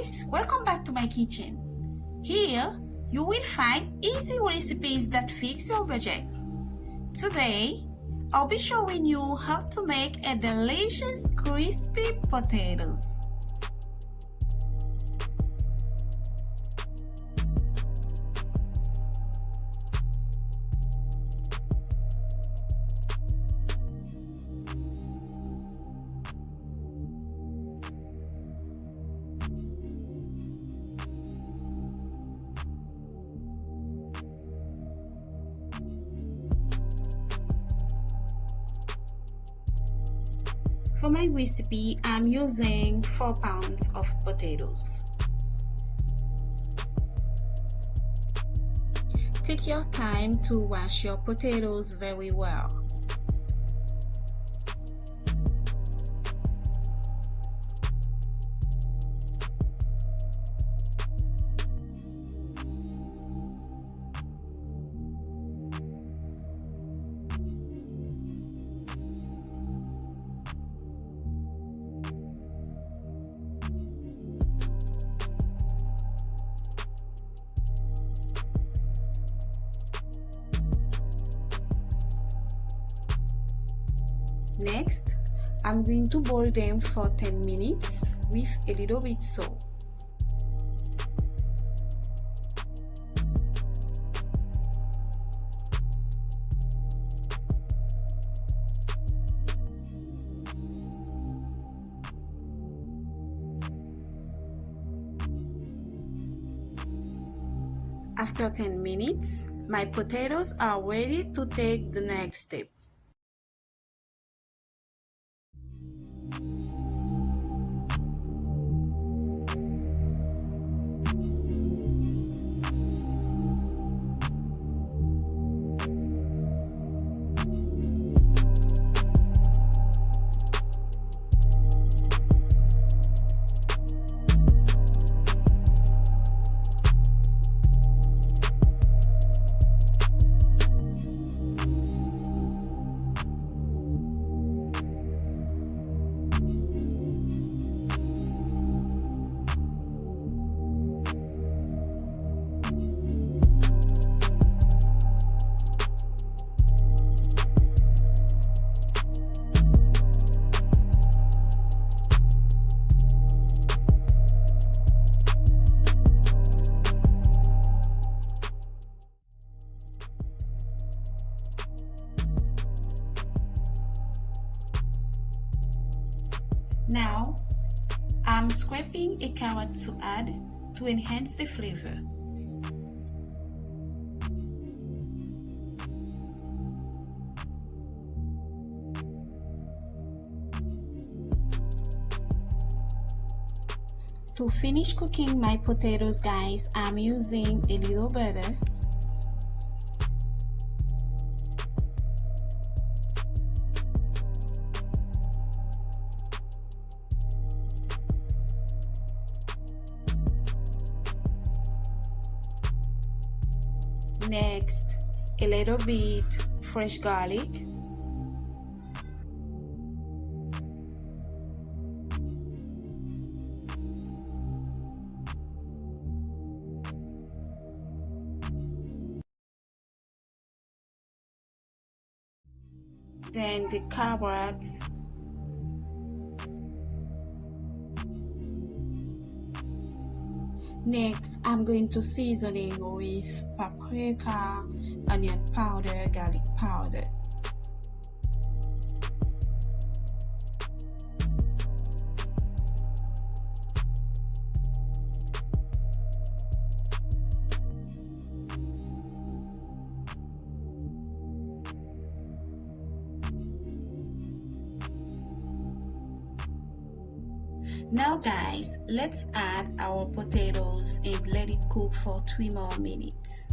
guys, welcome back to my kitchen. Here, you will find easy recipes that fix your budget. Today, I'll be showing you how to make a delicious crispy potatoes. For my recipe, I'm using 4 pounds of potatoes. Take your time to wash your potatoes very well. Next, I'm going to boil them for 10 minutes with a little bit salt. After 10 minutes, my potatoes are ready to take the next step. Now, I'm scraping a carrot to add to enhance the flavor. To finish cooking my potatoes, guys, I'm using a little butter. Next, a little bit fresh garlic. Then the carrots. Next, I'm going to season it with paprika, onion powder, garlic powder. Now guys, let's add our potatoes and let it cook for 3 more minutes.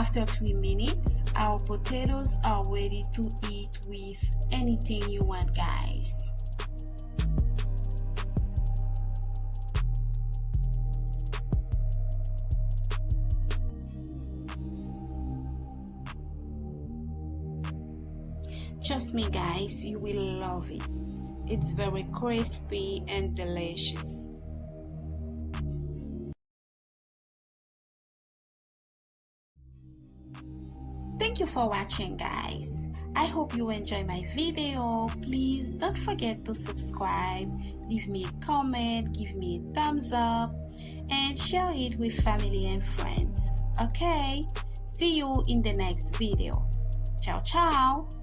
After 3 minutes, our potatoes are ready to eat with anything you want, guys. Trust me, guys, you will love it. It's very crispy and delicious. Thank you for watching, guys. I hope you enjoy my video. Please don't forget to subscribe, leave me a comment, give me a thumbs up, and share it with family and friends. Okay? See you in the next video. Ciao, ciao.